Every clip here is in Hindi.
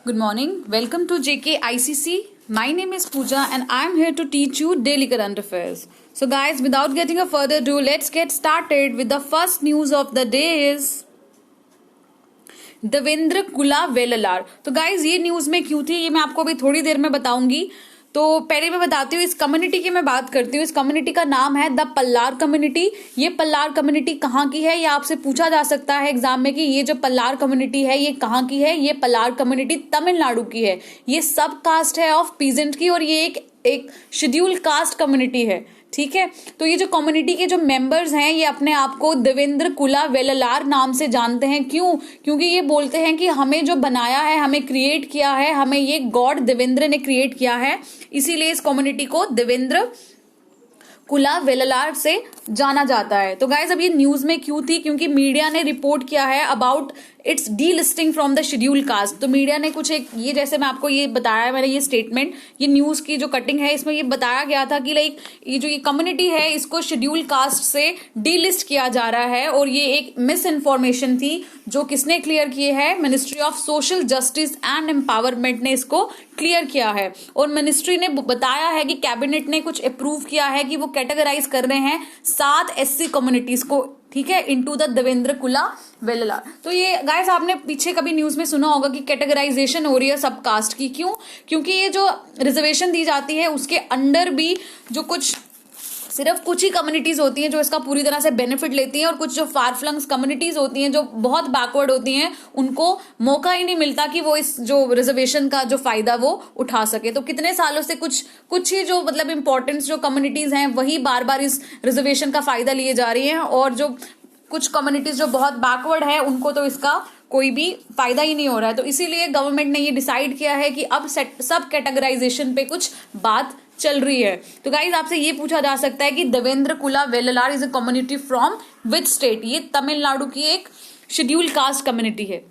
Good morning. Welcome to JK ICC. My name is Pooja and I am here to teach you daily current affairs. So guys, without getting a further ado, let's get started with the first news of the day is Devendra Kula वेललार। तो गाइज ये न्यूज में क्यों थी ये मैं आपको अभी थोड़ी देर में बताऊंगी। तो पहले मैं बताती हूँ इस कम्युनिटी की मैं बात करती हूँ। इस कम्युनिटी का नाम है द पल्लार कम्युनिटी। ये पल्लार कम्युनिटी कहाँ की है ये आपसे पूछा जा सकता है एग्जाम में कि ये जो पल्लार कम्युनिटी है ये कहाँ की है। ये पल्लार कम्युनिटी तमिलनाडु की है। ये सब कास्ट है ऑफ पीजेंट की और ये एक शेड्यूल कास्ट कम्युनिटी है। ठीक है, तो ये जो कम्युनिटी के जो मेंबर्स हैं ये अपने आप को देवेंद्र कुला वेललार नाम से जानते हैं। क्यों? क्योंकि ये बोलते हैं कि हमें जो बनाया है, हमें क्रिएट किया है, हमें ये गॉड देवेंद्र ने क्रिएट किया है, इसीलिए इस कम्युनिटी को देवेंद्र कुला वेललार से जाना जाता है। तो गाइज अब ये न्यूज में क्यों थी? क्योंकि मीडिया ने रिपोर्ट किया है about it's D listing from the schedule caste. तो मीडिया ने कुछ एक ये जैसे मैं आपको ये बताया मैंने ये स्टेटमेंट, ये न्यूज की जो कटिंग है इसमें ये बताया गया था कि लाइक ये जो ये कम्युनिटी है इसको शेड्यूल कास्ट से डी लिस्ट किया जा रहा है और ये एक मिस इन्फॉर्मेशन थी जो किसने क्लियर किए है? Ministry of social justice and empowerment ने इसको क्लियर किया है। और मिनिस्ट्री ने बताया है कि कैबिनेट ने कुछ अप्रूव किया है कि वो कैटेगराइज कर रहे हैं 7 SC कम्युनिटीज को, ठीक है, इनटू द देवेंद्र कुला वेललार। तो ये गाइस आपने पीछे कभी न्यूज में सुना होगा कि कैटेगराइजेशन हो रही है सब कास्ट की। क्यों? क्योंकि ये जो रिजर्वेशन दी जाती है उसके अंडर भी जो सिर्फ कुछ ही कम्युनिटीज होती हैं जो इसका पूरी तरह से बेनिफिट लेती हैं और कुछ जो फार फ्लंग्स कम्युनिटीज होती हैं जो बहुत बैकवर्ड होती हैं उनको मौका ही नहीं मिलता कि वो इस जो रिजर्वेशन का जो फायदा वो उठा सके। तो कितने सालों से कुछ ही जो मतलब इंपॉर्टेंस जो कम्युनिटीज हैं वही बार बार इस रिजर्वेशन का फायदा लिए जा रही हैं और जो कुछ कम्युनिटीज जो बहुत बैकवर्ड है उनको तो इसका कोई भी फायदा ही नहीं हो रहा है। तो इसीलिए गवर्नमेंट ने ये डिसाइड किया है कि अब सब कैटेगराइजेशन पे कुछ बात चल रही है। तो गाइज आपसे ये पूछा जा सकता है कि Devendra Kula Vellalar is a community from which state? ये तमिलनाडु की एक शेड्यूल कास्ट कम्युनिटी है।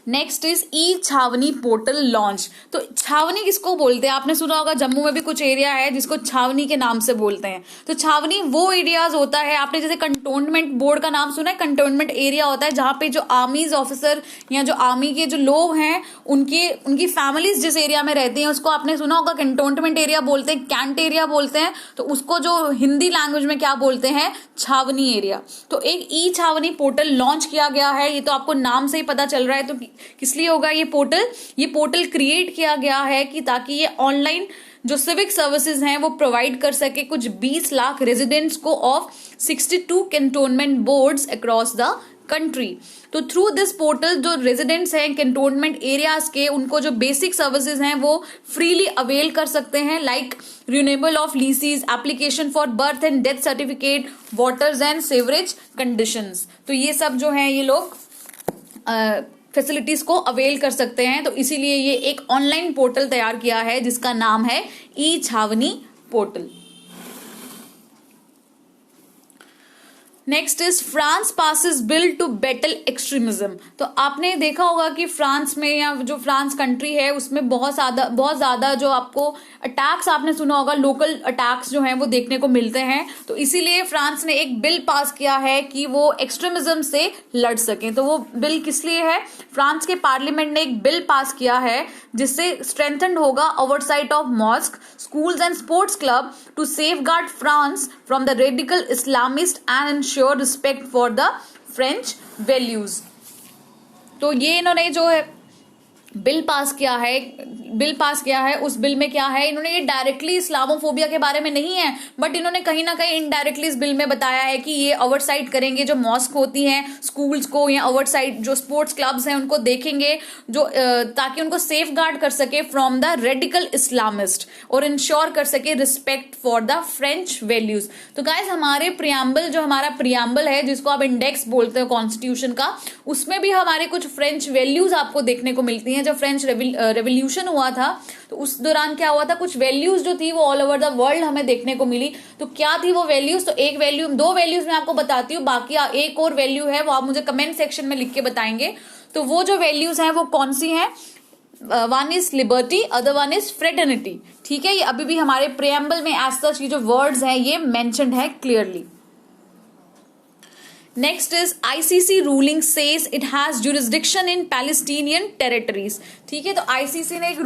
Next is e Chhawani portal launch. तो छावनी किसको बोलते हैं? आपने सुना होगा जम्मू में भी कुछ एरिया है जिसको छावनी के नाम से बोलते हैं। तो छावनी वो एरियाज होता है, आपने जैसे कंटोनमेंट बोर्ड का नाम सुना है, कंटोनमेंट एरिया होता है जहां पे जो आर्मीज ऑफिसर या जो आर्मी के जो लोग हैं उनकी फैमिलीज जिस एरिया में रहती हैं उसको आपने सुना होगा कंटोनमेंट एरिया बोलते हैं, कैंट एरिया बोलते हैं। तो उसको जो हिंदी लैंग्वेज में क्या बोलते हैं? छावनी एरिया। तो एक ई छावनी पोर्टल लॉन्च किया गया है। ये तो आपको नाम से ही पता चल रहा है। तो किस लिए होगा ये पोर्टल क्रिएट किया गया है कि ताकि ये ऑनलाइन जो सिविक सर्विसेज हैं वो प्रोवाइड कर सके कुछ 20 लाख रेजिडेंट्स को of 62 cantonment boards across the country. तो थ्रू दिस पोर्टल जो रेजिडेंट्स हैं कैंटोनमेंट एरियाज के उनको जो बेसिक सर्विसेज हैं वो फ्रीली अवेल कर सकते हैं, like renewable of leases, application for birth and death certificate, waters and sewerage conditions. तो ये सब जो है ये लोग फैसिलिटीज को अवेल कर सकते हैं। तो इसीलिए ये एक ऑनलाइन पोर्टल तैयार किया है जिसका नाम है e Chhawani portal. Next is France passes bill to battle extremism. तो आपने देखा होगा कि फ्रांस में या जो फ्रांस कंट्री है उसमें बहुत ज्यादा जो आपको अटैक्स आपने सुना होगा, लोकल अटैक्स जो हैं वो देखने को मिलते हैं। तो इसीलिए फ्रांस ने एक बिल पास किया है कि वो एक्सट्रीमिज्म से लड़ सकें। तो वो बिल किस लिए है? फ्रांस के पार्लियामेंट ने एक बिल पास किया है जिससे स्ट्रेंथन्ड होगा oversight of mosque, schools and sports club to safeguard France from the radical Islamist and respect for the French values. तो ये इन्होंने जो है बिल पास किया है उस बिल में क्या है? इन्होंने ये डायरेक्टली इस्लामोफोबिया के बारे में नहीं है बट इन्होंने कहीं ना कहीं इनडायरेक्टली इस बिल में बताया है कि ये ओवरसाइट करेंगे जो मॉस्क होती हैं स्कूल्स को या ओवरसाइट जो स्पोर्ट्स क्लब्स हैं उनको देखेंगे जो ताकि उनको सेफ गार्ड कर सके फ्रॉम द रेडिकल इस्लामिस्ट और इंश्योर कर सके respect for the French values. तो गाइस हमारे प्रियम्बल जो हमारा प्रियम्बल है जिसको आप इंडेक्स बोलते हो कॉन्स्टिट्यूशन का, उसमें भी हमारे कुछ फ्रेंच वैल्यूज आपको देखने को मिलती हैं। जब फ्रेंच रेवोल्यूशन हुआ था तो उस दौरान क्या हुआ था, कुछ वैल्यूज जो थी वो ऑल ओवर द वर्ल्ड हमें देखने को मिली। तो क्या थी वो वैल्यूज? तो दो वैल्यूज मैं आपको बताती हूँ, बाकी एक और वैल्यू है वो आप मुझे कमेंट सेक्शन में लिख के बताएंगे। तो वो जो वैल्यूज हैं वो कौन सी हैं? One is liberty, other one is fraternity. ठीक है, ये अभी भी हमारे प्रियम्बल में एज सच ये जो वर्ड्स हैं ये मेंशन्ड है clearly. Next is ICC ruling says it has jurisdiction in Palestinian territories. ठीक है, तो आईसीसी ने एक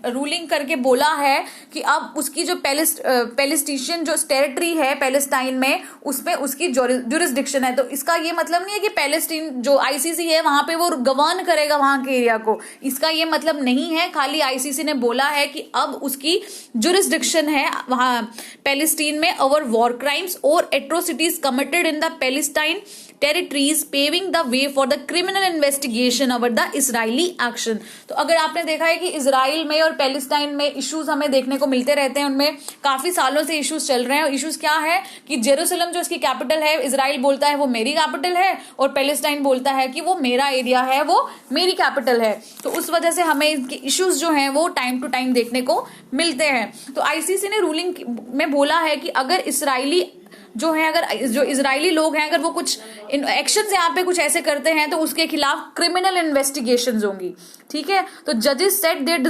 रूलिंग करके बोला है कि अब उसकी जो पैलेस्टीशियन जो टेरिटरी है पैलेस्टाइन में, उसमें उसकी जुरिस्डिक्शन है। तो इसका ये मतलब नहीं है कि पैलेस्टीन जो आईसीसी है वहां पे वो गवर्न करेगा वहां के एरिया को, इसका ये मतलब नहीं है। खाली आईसीसी ने बोला है कि अब उसकी जुरिस्डिक्शन है वहां पैलेस्टीन में ओवर वॉर क्राइम्स और atrocities committed in the Palestine territories, paving the way for the criminal investigation over the Israeli action। तो अगर आपने देखा है कि इजराइल में और पैलेस्टाइन में इश्यूज हमें देखने को मिलते रहते हैं, उनमें काफी सालों से इश्यूज चल रहे हैं। इश्यूज क्या है कि जेरूसलम जो इसकी कैपिटल है, इजराइल बोलता है वो मेरी कैपिटल है, और पैलेस्टाइन बोलता है कि वो मेरा एरिया है, वो मेरी कैपिटल है। तो उस वजह से हमें इनके इश्यूज जो हैं वो टाइम टू टाइम देखने को मिलते हैं। तो आईसीसी ने रूलिंग में बोला है कि अगर इसराइली जो है, अगर जो इजरायली लोग हैं, अगर वो कुछ एक्शन यहाँ पे कुछ ऐसे करते हैं तो उसके खिलाफ क्रिमिनल इन्वेस्टिगेशंस होंगी। ठीक है, तो जजेस said their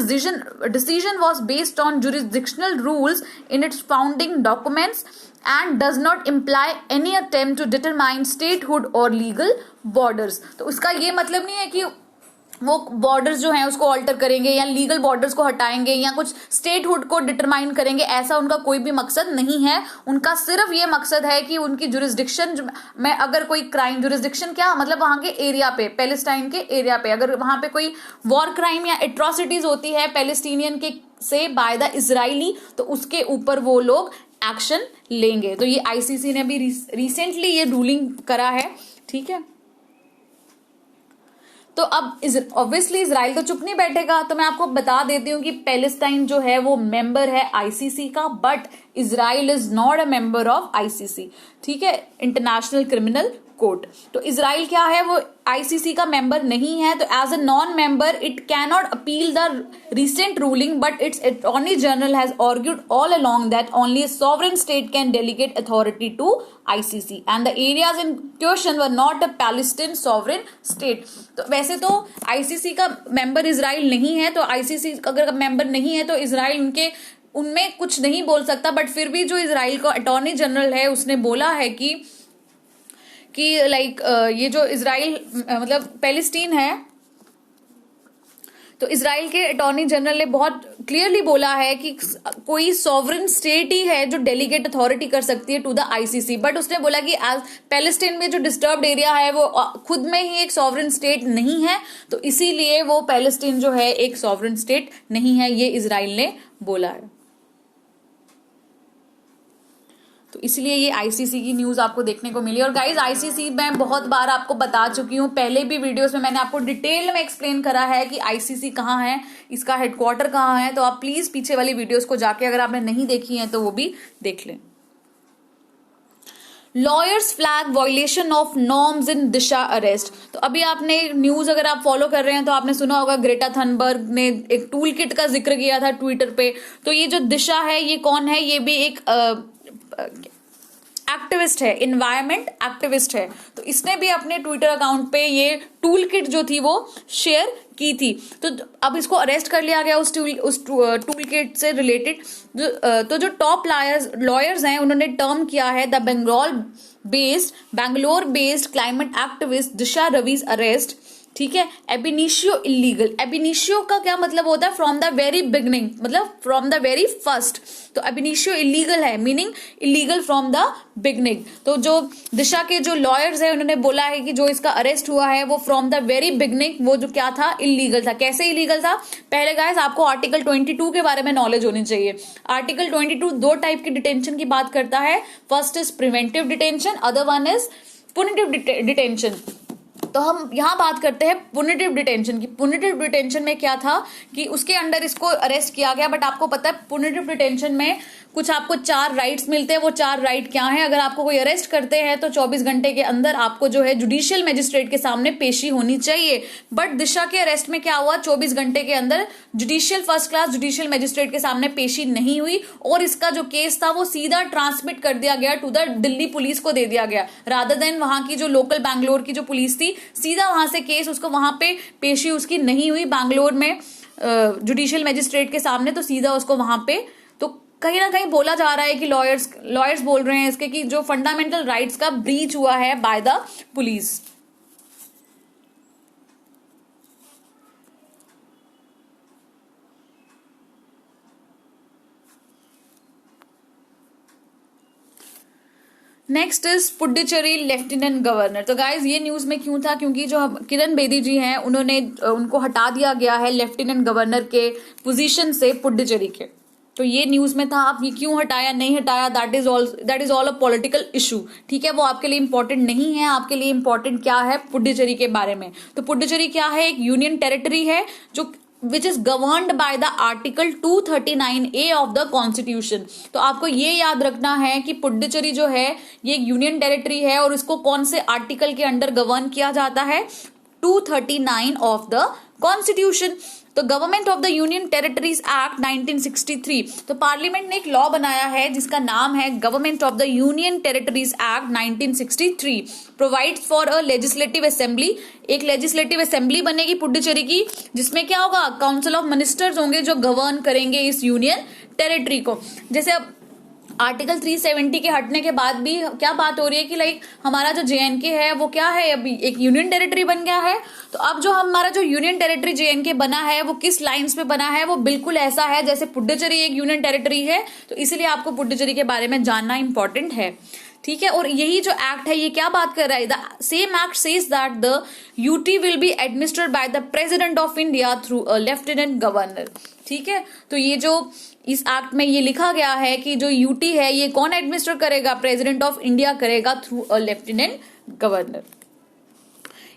decision was based on jurisdictional rules in its founding documents and does not imply any attempt to determine statehood और लीगल बॉर्डर्स। तो उसका ये मतलब नहीं है कि वो बॉर्डर्स जो हैं उसको ऑल्टर करेंगे या लीगल बॉर्डर्स को हटाएंगे या कुछ स्टेटहुड को डिटरमाइन करेंगे, ऐसा उनका कोई भी मकसद नहीं है। उनका सिर्फ ये मकसद है कि उनकी जुरिस्डिक्शन में अगर कोई क्राइम, जुरिस्डिक्शन क्या मतलब वहां के एरिया पे, पैलेस्टाइन के एरिया पे अगर वहां पे कोई वॉर क्राइम या एट्रोसिटीज होती है पैलेस्टीनियन के से बाय द इजराइली, तो उसके ऊपर वो लोग एक्शन लेंगे। तो ये आईसीसी ने भी रिसेंटली ये रूलिंग करा है। ठीक है, तो अब ऑब्वियसली इजराइल तो चुप नहीं बैठेगा। तो मैं आपको बता देती हूँ कि पैलेस्टाइन जो है वो मेंबर है आईसीसी का, but Israel is not a member of ICC. ठीक है, इंटरनेशनल क्रिमिनल कोर्ट। तो इजराइल क्या है, वो आईसीसी का मेंबर नहीं है। तो as a non member it cannot appeal the recent ruling, but its attorney general has argued all along that only a sovereign state can delegate authority to ICC and the areas in question were not a Palestine sovereign state. तो वैसे तो आईसीसी का मेंबर इजराइल नहीं है, तो आईसीसी अगर मेंबर नहीं है तो इजराइल उनमें कुछ नहीं बोल सकता। बट फिर भी जो इजराइल का अटॉर्नी जनरल है उसने बोला है कि लाइक ये जो इजराइल मतलब पैलेस्टीन है, तो इजराइल के अटॉर्नी जनरल ने बहुत क्लियरली बोला है कि कोई सॉवरेन स्टेट ही है जो डेलीगेट अथॉरिटी कर सकती है टू द आईसीसी। बट उसने बोला कि एज पैलेस्टीन में जो डिस्टर्ब्ड एरिया है वो खुद में ही एक सॉवरेन स्टेट नहीं है, तो इसीलिए वो पैलेस्टीन जो है एक सॉवरेन स्टेट नहीं है, ये इजराइल ने बोला है। तो इसलिए ये आईसीसी की न्यूज आपको देखने को मिली। और गाइज आईसीसी मैं बहुत बार आपको बता चुकी हूँ, पहले भी वीडियोस में मैंने आपको डिटेल में एक्सप्लेन करा है कि आईसीसी कहाँ है, इसका हेडक्वार्टर कहाँ है। तो आप प्लीज पीछे वाली वीडियोस को जाके अगर आपने नहीं देखी है तो वो भी देख लें। Lawyers flag violation of norms in Disha arrest. तो अभी आपने न्यूज अगर आप फॉलो कर रहे हैं तो आपने सुना होगा ग्रेटा थनबर्ग ने एक टूल किट का जिक्र किया था ट्विटर पे। तो ये जो दिशा है ये कौन है, ये भी एक एक्टिविस्ट है, इन्वायरमेंट एक्टिविस्ट है। तो इसने भी अपने ट्विटर अकाउंट पे ये टूल किट जो थी वो शेयर की थी। तो अब इसको अरेस्ट कर लिया गया उस टूल किट से रिलेटेड। तो जो टॉप लॉयर्स हैं उन्होंने टर्म किया है the Bangalore based climate activist Disha Ravi's arrest. ठीक है, एबिनिशियो इलीगल। एबिनिशियो का क्या मतलब होता है, फ्रॉम द वेरी बिगनिंग, मतलब फ्रॉम द वेरी फर्स्ट। तो एबिनिशियो इलीगल है, meaning illegal from the beginning. तो जो दिशा के जो लॉयर्स हैं उन्होंने बोला है कि जो इसका अरेस्ट हुआ है वो फ्रॉम द वेरी बिगनिंग वो जो क्या था, इलीगल था। कैसे इलीगल था, पहले गाइस आपको आर्टिकल 22 के बारे में नॉलेज होनी चाहिए। आर्टिकल 22 दो टाइप की डिटेंशन की बात करता है। First is preventive detention, other one is पुनिटिव detention. तो हम यहाँ बात करते हैं पुनिटिव डिटेंशन की। पुनिटिव डिटेंशन में क्या था कि उसके अंडर इसको अरेस्ट किया गया, बट आपको पता है पुनिटिव डिटेंशन में कुछ आपको 4 राइट्स मिलते हैं। वो 4 राइट क्या हैं, अगर आपको कोई अरेस्ट करते हैं तो 24 घंटे के अंदर आपको जो है जुडिशियल मजिस्ट्रेट के सामने पेशी होनी चाहिए। बट दिशा के अरेस्ट में क्या हुआ, 24 घंटे के अंदर फर्स्ट क्लास जुडिशियल मजिस्ट्रेट के सामने पेशी नहीं हुई, और इसका जो केस था वो सीधा ट्रांसमिट कर दिया गया टू द दिल्ली पुलिस को दे दिया गया, रादर देन वहां की जो लोकल बैंगलोर की जो पुलिस थी, सीधा वहां से केस उसको वहां पे पेशी उसकी नहीं हुई बैंगलोर में जुडिशियल मजिस्ट्रेट के सामने, तो सीधा उसको वहां पे तो कहीं ना कहीं बोला जा रहा है कि लॉयर्स बोल रहे हैं इसके कि जो फंडामेंटल राइट्स का ब्रीच हुआ है by the police. Next is Puducherry lieutenant governor. तो गाइज ये न्यूज में क्यों था, क्योंकि जो किरण बेदी जी हैं उनको हटा दिया गया है लेफ्टिनेंट गवर्नर के पोजीशन से पुडुचेरी के। तो ये न्यूज में था, आप ये क्यों हटाया नहीं हटाया, that is all a political issue. ठीक है, वो आपके लिए इंपॉर्टेंट नहीं है। आपके लिए इंपॉर्टेंट क्या है पुडुचेरी के बारे में। तो पुडुचेरी क्या है, एक यूनियन टेरिटरी है जो which is governed by the article 239A of the constitution। तो आपको ये याद रखना है कि पुडुचेरी जो है ये एक यूनियन टेरिटरी है और इसको कौन से आर्टिकल के अंडर गवर्न किया जाता है, 239 ऑफ द कॉन्स्टिट्यूशन। तो government of the union territories act 1963, तो पार्लियामेंट ने एक लॉ बनाया है जिसका नाम है government of the union territories act 1963, provides for a legislative assembly. एक लेजिस्लेटिव असेंबली बनेगी पुडुचेरी की, जिसमें क्या होगा, काउंसिल ऑफ मिनिस्टर्स होंगे जो गवर्न करेंगे इस यूनियन टेरिटरी को। जैसे अब आर्टिकल 370 के हटने के बाद भी क्या बात हो रही है कि लाइक हमारा जो JNK है वो क्या है, अभी एक यूनियन टेरिटरी बन गया है। तो अब जो हमारा जो यूनियन टेरिटरी JNK बना है वो किस लाइंस पे बना है, वो बिल्कुल ऐसा है जैसे पुडुचेरी एक यूनियन टेरिटरी है। तो इसलिए आपको पुडुचेरी के बारे में जानना इंपॉर्टेंट है। ठीक है, और यही जो एक्ट है ये क्या बात कर रहा है, the same act says that the UT will be administered by the president of India through a lieutenant governor. ठीक है, तो ये जो इस एक्ट में ये लिखा गया है कि जो UT है ये कौन एडमिनिस्टर करेगा, प्रेसिडेंट ऑफ इंडिया करेगा थ्रू अ लेफ्टिनेंट गवर्नर।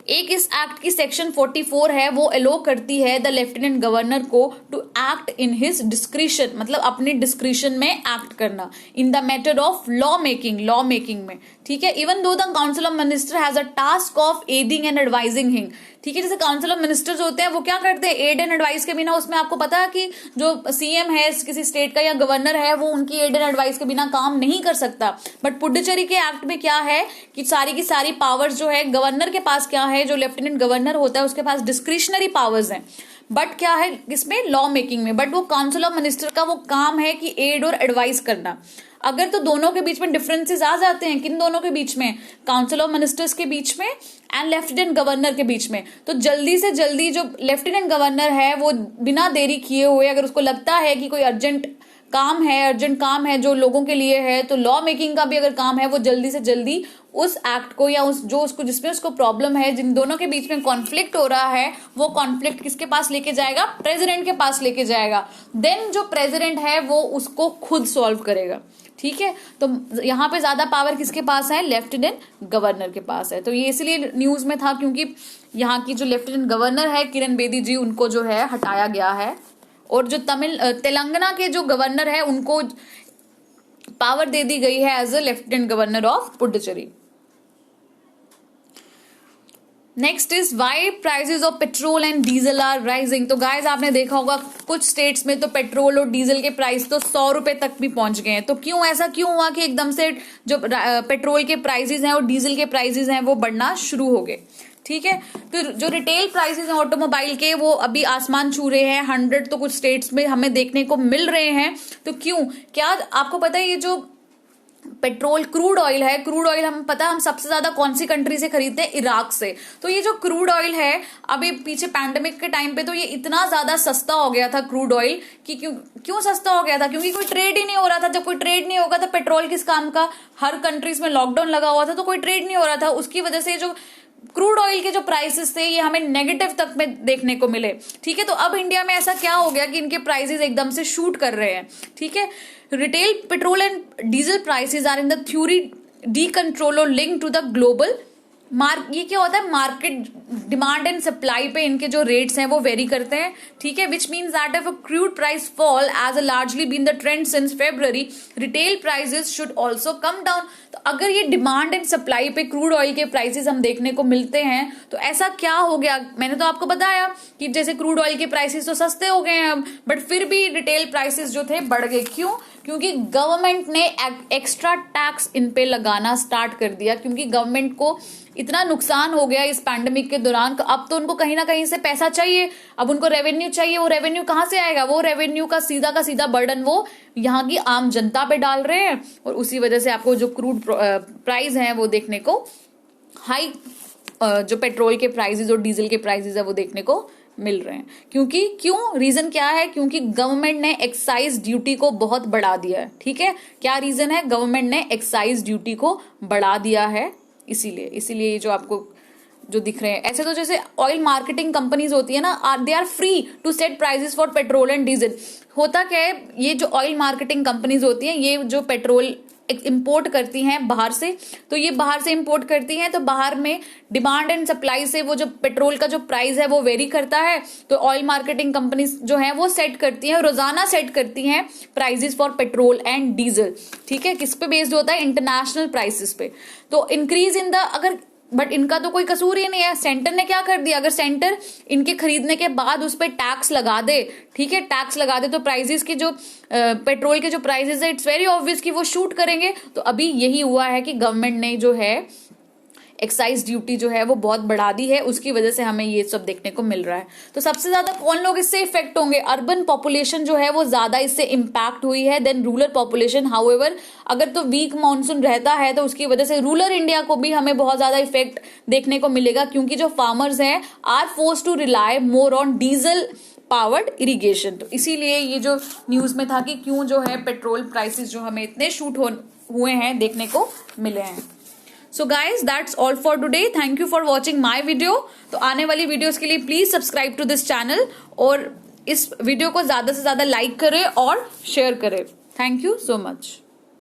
एक इस एक्ट की सेक्शन 44 है, वो अलो करती है द लेफ्टिनेंट गवर्नर को to act in his discretion, मतलब अपने डिस्क्रिशन में एक्ट करना in the matter of law making में। ठीक है, even though the council of minister has a task of aiding and advising him. ठीक है, जैसे काउंसिल ऑफ मिनिस्टर्स होते हैं वो क्या करते हैं, एड एंड एडवाइस के बिना, उसमें आपको पता है कि जो CM है किसी स्टेट का या गवर्नर है वो उनकी एड एंड एडवाइस के बिना काम नहीं कर सकता। बट पुडुचेरी के एक्ट में क्या है कि सारी की सारी पावर्स जो है गवर्नर के पास क्या है, जो लेफ्टिनेंट गवर्नर होता है उसके पास डिस्क्रिशनरी पावर्स हैं, बट क्या है इसमें लॉ मेकिंग में। बट वो काउंसिल ऑफ मिनिस्टर का वो काम है कि एड और एडवाइस करना। अगर तो दोनों के बीच में डिफरेंसेस आ जाते हैं, किन दोनों के बीच में, काउंसिल ऑफ मिनिस्टर्स के बीच में एंड लेफ्टिनेंट गवर्नर के बीच में, तो जल्दी से जल्दी जो लेफ्टिनेंट गवर्नर है वो बिना देरी किए हुए, अगर उसको लगता है कि कोई अर्जेंट काम है जो लोगों के लिए है, तो लॉ मेकिंग का भी अगर काम है वो जल्दी से जल्दी उस एक्ट को या जिसमें उसको प्रॉब्लम है, जिन दोनों के बीच में कॉन्फ्लिक्ट हो रहा है, वो कॉन्फ्लिक्ट किसके पास लेके जाएगा, प्रेसिडेंट के पास लेके जाएगा। देन जो प्रेसिडेंट है वो उसको खुद सॉल्व करेगा। ठीक है, तो यहाँ पे ज्यादा पावर किसके पास है, लेफ्टिनेंट गवर्नर के पास है। तो ये इसलिए न्यूज में था क्योंकि यहाँ की जो लेफ्टिनेंट गवर्नर है किरण बेदी जी, उनको जो है हटाया गया है, और जो तेलंगाना के जो गवर्नर है उनको पावर दे दी गई है as a lieutenant governor of Puducherry. Next is why prices of petrol and diesel are rising. तो गाइज आपने देखा होगा कुछ स्टेट्स में तो पेट्रोल और डीजल के प्राइस तो 100 रुपए तक भी पहुंच गए हैं। तो क्यों ऐसा क्यों हुआ कि एकदम से जो पेट्रोल के प्राइसेस हैं और डीजल के प्राइसेस हैं वो बढ़ना शुरू हो गए। ठीक है, तो जो रिटेल प्राइसेस हैं ऑटोमोबाइल के वो अभी आसमान छू रहे हैं, 100 तो कुछ स्टेट्स में हमें देखने को मिल रहे हैं। तो क्यों, क्या आपको पता है ये जो पेट्रोल क्रूड ऑयल है, क्रूड ऑयल हम सबसे ज्यादा कौन सी कंट्री से खरीदते हैं, इराक से। तो ये जो क्रूड ऑयल है अभी पीछे पैंडेमिक के टाइम पे तो ये इतना ज्यादा सस्ता हो गया था क्रूड ऑयल कि क्यों सस्ता हो गया था, क्योंकि कोई ट्रेड ही नहीं हो रहा था। जब कोई ट्रेड नहीं होगा तो पेट्रोल किस काम का, हर कंट्रीज में लॉकडाउन लगा हुआ था तो कोई ट्रेड नहीं हो रहा था, उसकी वजह से जो क्रूड ऑयल के जो प्राइसेस थे ये हमें नेगेटिव तक में देखने को मिले। ठीक है, तो अब इंडिया में ऐसा क्या हो गया कि इनके प्राइसेस एकदम से शूट कर रहे हैं। ठीक है, retail petrol and diesel prices are in the theory decontrol और लिंक टू द ग्लोबल ये क्या होता है, मार्केट डिमांड एंड सप्लाई पे इनके जो रेट्स हैं वो वेरी करते हैं। ठीक है, which means that if a crude price fall as a largely been the trend since February, retail prices should also come down. तो अगर ये डिमांड एंड सप्लाई पे क्रूड ऑयल के प्राइसेस हम देखने को मिलते हैं तो ऐसा क्या हो गया, मैंने तो आपको बताया कि जैसे क्रूड ऑयल के प्राइसेस तो सस्ते हो गए हैं अब, बट फिर भी रिटेल प्राइसेस जो थे बढ़ गए। क्यों, क्योंकि गवर्नमेंट ने एक्स्ट्रा टैक्स इन पे लगाना स्टार्ट कर दिया, क्योंकि गवर्नमेंट को इतना नुकसान हो गया इस पैंडेमिक के दौरान। अब तो उनको कहीं ना कहीं से पैसा चाहिए, अब उनको रेवेन्यू चाहिए। वो रेवेन्यू कहां से आएगा? वो रेवेन्यू का सीधा बर्डन वो यहाँ की आम जनता पे डाल रहे हैं, और उसी वजह से आपको जो क्रूड प्राइस है वो देखने को हाई, जो पेट्रोल के प्राइसेस और डीजल के प्राइसेस है वो देखने को मिल रहे हैं। क्यों रीजन क्या है? क्योंकि गवर्नमेंट ने एक्साइज ड्यूटी को बहुत बढ़ा दिया है। ठीक है, क्या रीजन है? गवर्नमेंट ने एक्साइज ड्यूटी को बढ़ा दिया है, इसीलिए जो आपको जो दिख रहे हैं। ऐसे तो जैसे ऑयल मार्केटिंग कंपनीज होती है ना, they are free to set prices for petrol and diesel. होता क्या है, ये जो ऑयल मार्केटिंग कंपनीज होती हैं, ये जो पेट्रोल इंपोर्ट करती हैं बाहर से, तो ये बाहर से इंपोर्ट करती हैं, तो बाहर में डिमांड एंड सप्लाई से वो जो पेट्रोल का जो प्राइस है वो वेरी करता है। तो ऑयल मार्केटिंग कंपनीज जो हैं वो सेट करती हैं, रोजाना सेट करती हैं prices for petrol and diesel. ठीक है, किस पे बेस्ड होता है? इंटरनेशनल प्राइसेस पे। तो इंक्रीज इन द बट इनका तो कोई कसूर ही नहीं है। सेंटर ने क्या कर दिया? अगर सेंटर इनके खरीदने के बाद उस पर टैक्स लगा दे, ठीक है, टैक्स लगा दे, तो प्राइसेस की जो पेट्रोल के जो प्राइसेस है, इट्स वेरी ऑब्वियस कि वो शूट करेंगे। तो अभी यही हुआ है कि गवर्नमेंट ने जो है एक्साइज ड्यूटी जो है वो बहुत बढ़ा दी है, उसकी वजह से हमें ये सब देखने को मिल रहा है। तो सबसे ज्यादा कौन लोग इससे इफेक्ट होंगे? अर्बन पॉपुलेशन जो है वो ज्यादा इससे इम्पैक्ट हुई है देन रूरल पॉपुलेशन। हाउएवर अगर तो वीक मानसून रहता है तो उसकी वजह से रूरल इंडिया को भी हमें बहुत ज्यादा इफेक्ट देखने को मिलेगा, क्योंकि जो फार्मर्स हैं are force to rely more on diesel powered irrigation. तो इसीलिए ये जो न्यूज में था कि क्यों जो है पेट्रोल प्राइसेस जो हमें इतने शूट हुए हैं देखने को मिले हैं। So guys that's all for today. Thank you for watching my video. तो आने वाली वीडियोस के लिए please subscribe to this channel, और इस वीडियो को ज्यादा से ज्यादा लाइक करें और शेयर करें। Thank you so much.